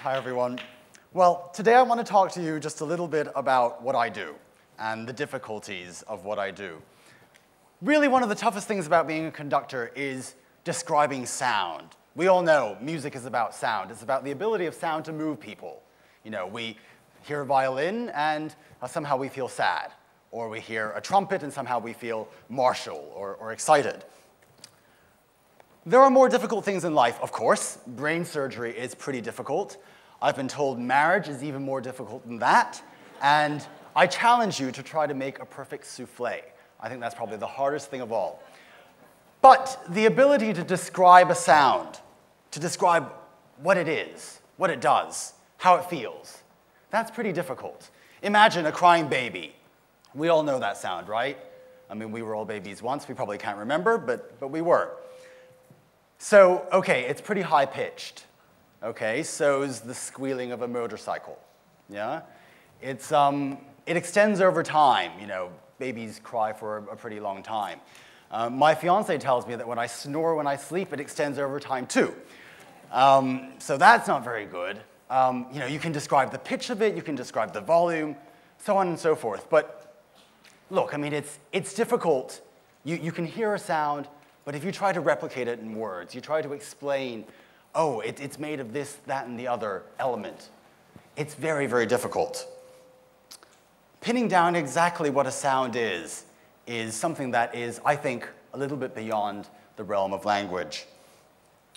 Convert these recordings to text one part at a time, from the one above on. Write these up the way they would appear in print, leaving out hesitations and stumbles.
Hi, everyone. Well, today I want to talk to you just a little bit about what I do and the difficulties of what I do. Really, one of the toughest things about being a conductor is describing sound. We all know music is about sound. It's about the ability of sound to move people. You know, we hear a violin and somehow we feel sad. Or we hear a trumpet and somehow we feel martial or excited. There are more difficult things in life, of course. Brain surgery is pretty difficult. I've been told marriage is even more difficult than that. And I challenge you to try to make a perfect souffle. I think that's probably the hardest thing of all. But the ability to describe a sound, to describe what it is, what it does, how it feels, that's pretty difficult. Imagine a crying baby. We all know that sound, right? I mean, we were all babies once. We probably can't remember, but we were. So, okay, it's pretty high-pitched. Okay, so's the squealing of a motorcycle. Yeah? It extends over time. You know, babies cry for a pretty long time. My fiance tells me that when I snore when I sleep, it extends over time too. So that's not very good. You know, you can describe the pitch of it, you can describe the volume, so on and so forth. But look, I mean, it's difficult. You can hear a sound, but if you try to replicate it in words, you try to explain, oh, it's made of this, that, and the other element, it's very, very difficult. Pinning down exactly what a sound is something that is, I think, a little bit beyond the realm of language.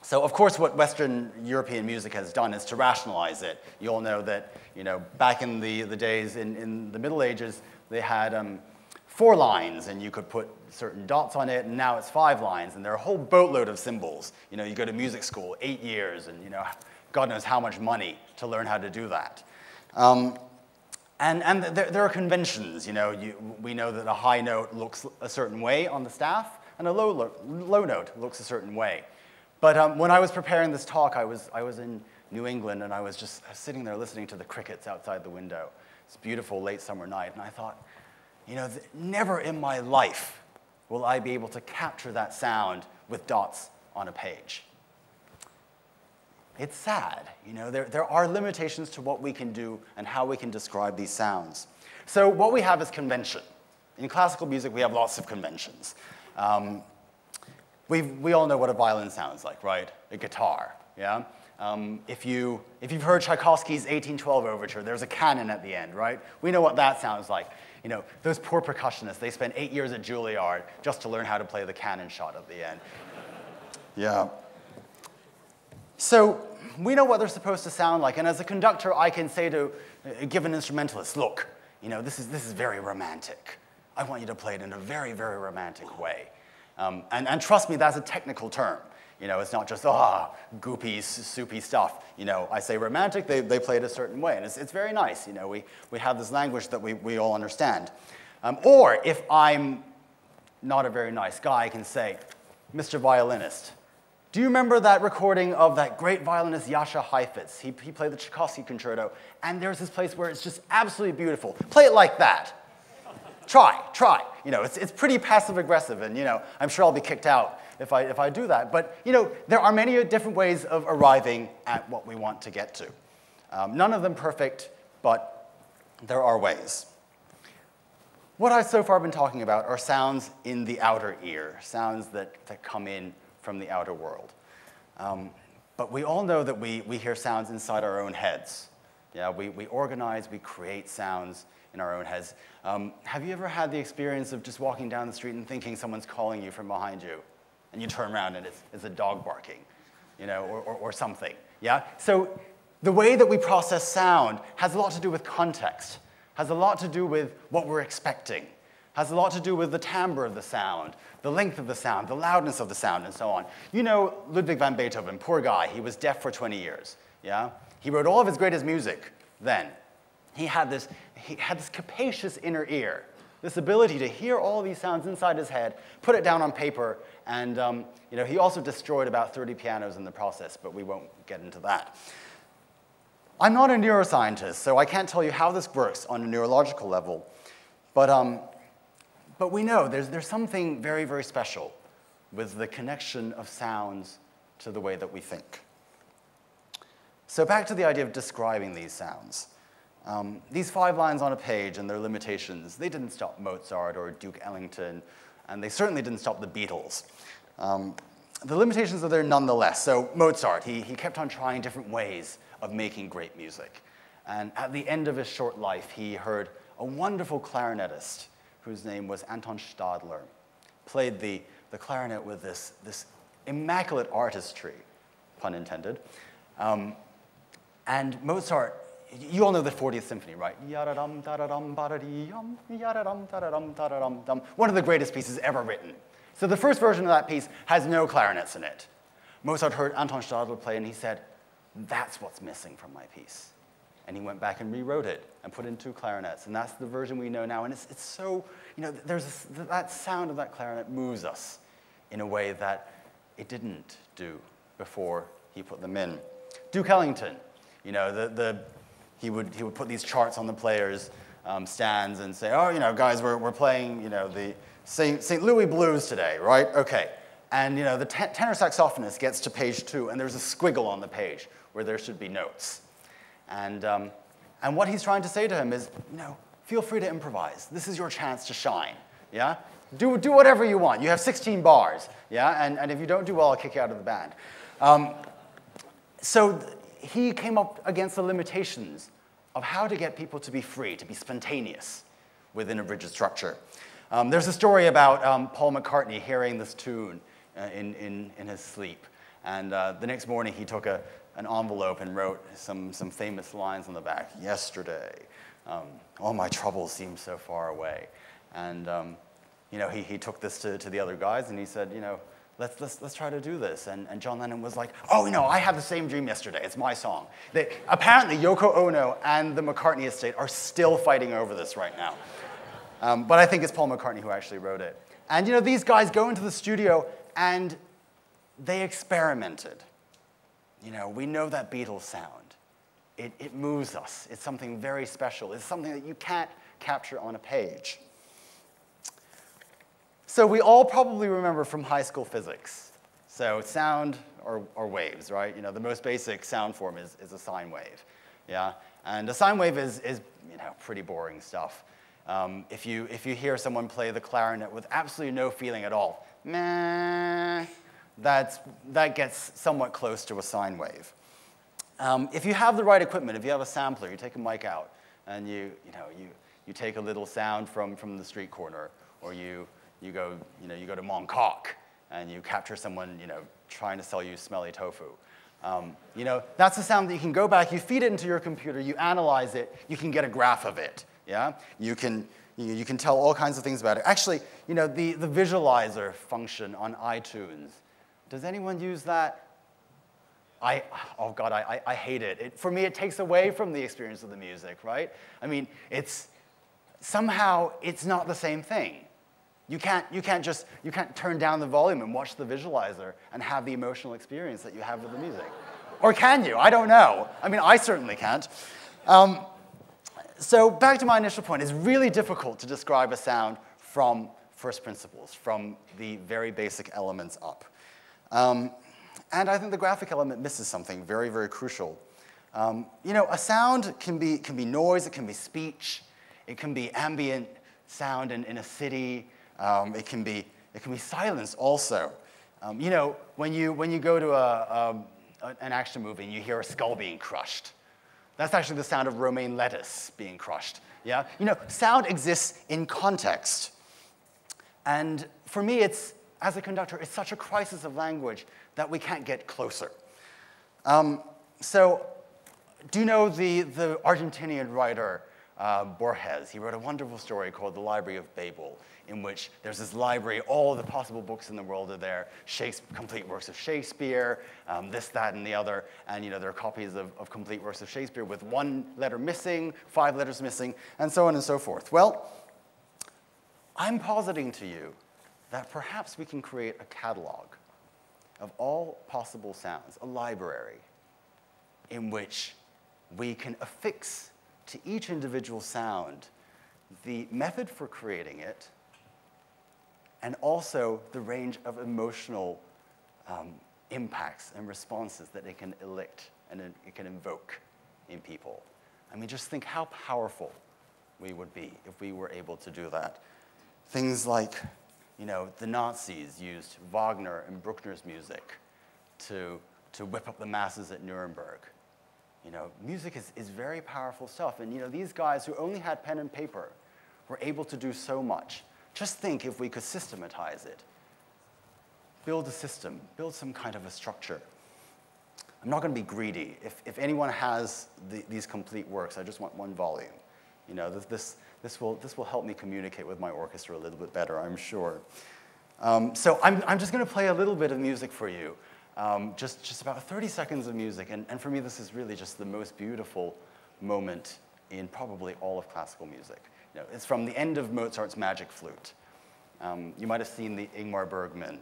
So, of course, what Western European music has done is to rationalize it. You all know that, you know, back in the days in the Middle Ages, they had 4 lines, and you could put certain dots on it, and now it's 5 lines, and there are a whole boatload of symbols. You know, you go to music school, 8 years, and, you know, God knows how much money to learn how to do that. And there are conventions. You know, we know that a high note looks a certain way on the staff, and a low note looks a certain way. But when I was preparing this talk, I was in New England, and I was just sitting there listening to the crickets outside the window. It's a beautiful late summer night, and I thought, you know, never in my life will I be able to capture that sound with dots on a page. It's sad. You know, there are limitations to what we can do and how we can describe these sounds. So what we have is convention. In classical music, we have lots of conventions. We all know what a violin sounds like, right? A guitar, yeah? If you've heard Tchaikovsky's 1812 overture, there's a canon at the end, right? We know what that sounds like. You know, those poor percussionists, they spent 8 years at Juilliard just to learn how to play the canon shot at the end. Yeah. So we know what they're supposed to sound like, and as a conductor, I can say to a given instrumentalist, look, you know, this is very romantic. I want you to play it in a very, very romantic way. And trust me, that's a technical term. You know, it's not just, goopy, soupy stuff. You know, I say romantic, they play it a certain way, and it's very nice. You know, we have this language that we all understand. Or if I'm not a very nice guy, I can say, Mr. Violinist, do you remember that recording of that great violinist Jascha Heifetz? He played the Tchaikovsky Concerto, and there's this place where it's just absolutely beautiful. Play it like that. Try. You know, it's pretty passive-aggressive, and, you know, I'm sure I'll be kicked out if I do that. But, you know, there are many different ways of arriving at what we want to get to. None of them perfect, but there are ways. What I've so far been talking about are sounds in the outer ear, sounds that come in from the outer world. But we all know that we hear sounds inside our own heads. Yeah, we organize, we create sounds in our own heads. Have you ever had the experience of just walking down the street and thinking someone's calling you from behind you? And you turn around and it's a dog barking, you know, or something, yeah? So the way that we process sound has a lot to do with context, has a lot to do with what we're expecting, has a lot to do with the timbre of the sound, the length of the sound, the loudness of the sound, and so on. You know Ludwig van Beethoven, poor guy, he was deaf for 20 years, yeah? He wrote all of his greatest music then. He had this capacious inner ear, this ability to hear all these sounds inside his head, put it down on paper, and you know, he also destroyed about 30 pianos in the process, but we won't get into that. I'm not a neuroscientist, so I can't tell you how this works on a neurological level, but we know there's something very, very special with the connection of sounds to the way that we think. So back to the idea of describing these sounds. These 5 lines on a page and their limitations, they didn't stop Mozart or Duke Ellington, and they certainly didn't stop the Beatles. The limitations are there nonetheless. So Mozart, he kept on trying different ways of making great music. And at the end of his short life, he heard a wonderful clarinetist whose name was Anton Stadler, played the clarinet with this immaculate artistry, pun intended. And Mozart, you all know the 40th Symphony, right? Yadadum, dadadum, badadiyum, yadadum, dadadum, dadadum, dum. One of the greatest pieces ever written. So the first version of that piece has no clarinets in it. Mozart heard Anton Stadler play, and he said, that's what's missing from my piece. And he went back and rewrote it and put in 2 clarinets, and that's the version we know now. And it's so, that sound of that clarinet moves us in a way that it didn't do before he put them in. Duke Ellington, he would put these charts on the players' stands and say, oh, guys, we're playing, the St. Louis Blues today, right? Okay. And, the tenor saxophonist gets to page 2, and there's a squiggle on the page where there should be notes. And what he's trying to say to him is, feel free to improvise. This is your chance to shine, yeah? Do whatever you want. You have 16 bars, yeah? And if you don't do well, I'll kick you out of the band. So he came up against the limitations of how to get people to be free, to be spontaneous within a rigid structure. There's a story about Paul McCartney hearing this tune in his sleep. And the next morning, he took an envelope and wrote some famous lines on the back. Yesterday, all my troubles seem so far away. And he took this to the other guys, and he said, let's try to do this. And John Lennon was like, oh, I had the same dream yesterday. It's my song. Apparently, Yoko Ono and the McCartney estate are still fighting over this right now. But I think it's Paul McCartney who actually wrote it. And these guys go into the studio, and they experimented. We know that Beatles sound. It moves us. It's something very special. It's something that you can't capture on a page. So we all probably remember from high school physics. So sound or waves, right? The most basic sound form is a sine wave, yeah? And a sine wave is pretty boring stuff. If you hear someone play the clarinet with absolutely no feeling at all, meh, that gets somewhat close to a sine wave. If you have the right equipment, if you have a sampler, you take a mic out, and you take a little sound from the street corner, or you go to Mongkok, and you capture someone trying to sell you smelly tofu. That's a sound that you can go back, you feed it into your computer, you analyze it, you can get a graph of it. Yeah, you can tell all kinds of things about it. Actually, the visualizer function on iTunes. Does anyone use that? Oh God, I hate it. For me, it takes away from the experience of the music, right? I mean, somehow it's not the same thing. You can't turn down the volume and watch the visualizer and have the emotional experience that you have with the music. Or can you? I don't know. I mean, I certainly can't. So back to my initial point, it's really difficult to describe a sound from first principles, from the very basic elements up. And I think the graphic element misses something very, very crucial. A sound can be noise, it can be speech, it can be ambient sound in a city, it can be silence also. When you go to an action movie and you hear a skull being crushed, that's actually the sound of romaine lettuce being crushed. Yeah? Sound exists in context. And for me, as a conductor, it's such a crisis of language that we can't get closer. So do you know the Argentinian writer Borges? He wrote a wonderful story called The Library of Babel, in which there's this library, all of the possible books in the world are there, complete works of Shakespeare, this, that, and the other, and there are copies of complete works of Shakespeare with 1 letter missing, 5 letters missing, and so on and so forth. Well, I'm positing to you that perhaps we can create a catalog of all possible sounds, a library, in which we can affix to each individual sound the method for creating it, and also the range of emotional impacts and responses that it can elicit and it can invoke in people. I mean, just think how powerful we would be if we were able to do that. Things like, the Nazis used Wagner and Bruckner's music to whip up the masses at Nuremberg. Music is very powerful stuff. And these guys who only had pen and paper were able to do so much. Just think if we could systematize it. Build a system, build some kind of a structure. I'm not going to be greedy. If anyone has these complete works, I just want one volume. This will help me communicate with my orchestra a little bit better, I'm sure. So I'm just going to play a little bit of music for you. Just about 30 seconds of music, and for me this is really just the most beautiful moment in probably all of classical music. It's from the end of Mozart's Magic Flute. You might have seen the Ingmar Bergman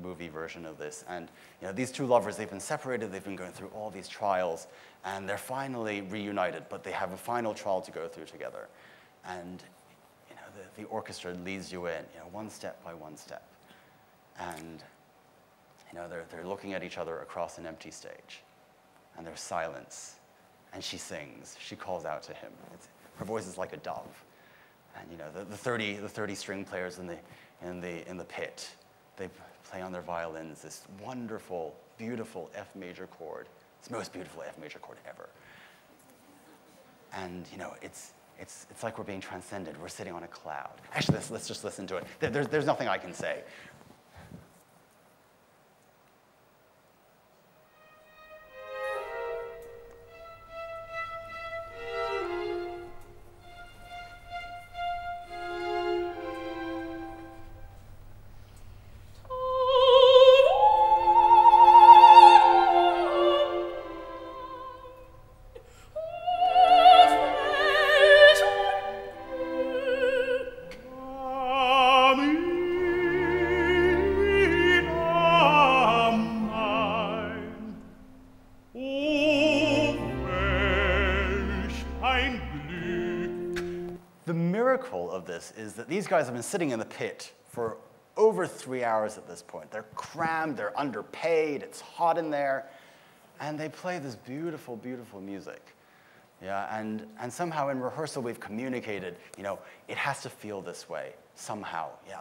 movie version of this, and these two lovers, they've been separated, they've been going through all these trials, and they're finally reunited, but they have a final trial to go through together. And the orchestra leads you in, one step by one step. And they're looking at each other across an empty stage, and there's silence, and she sings. She calls out to him. Her voice is like a dove, and the 30 string players in the pit, they play on their violins this wonderful, beautiful F major chord. It's the most beautiful F major chord ever, and it's like we're being transcended. We're sitting on a cloud. Actually, let's just listen to it. There's nothing I can say. The miracle of this is that these guys have been sitting in the pit for over 3 hours at this point. They're crammed, they're underpaid, it's hot in there, and they play this beautiful, beautiful music. Yeah, and somehow in rehearsal we've communicated, it has to feel this way somehow. Yeah,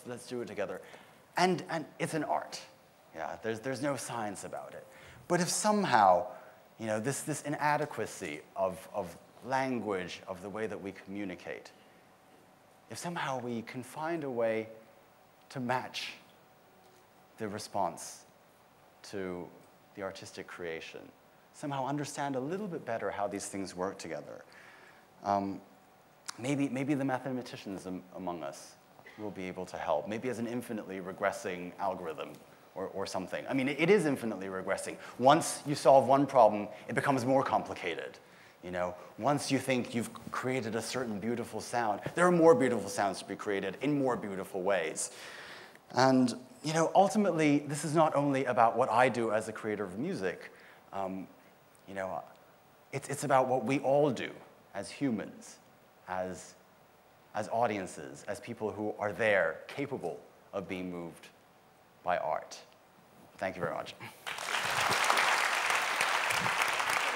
let's do it together. And it's an art. Yeah, there's no science about it. But if somehow, this inadequacy of language, of the way that we communicate, if somehow we can find a way to match the response to the artistic creation, somehow understand a little bit better how these things work together, maybe the mathematicians among us will be able to help, maybe as an infinitely regressing algorithm or something. I mean, it is infinitely regressing. Once you solve one problem, it becomes more complicated. Once you think you've created a certain beautiful sound, there are more beautiful sounds to be created in more beautiful ways. And, ultimately, this is not only about what I do as a creator of music. It's about what we all do as humans, as audiences, as people who are there, capable of being moved by art. Thank you very much.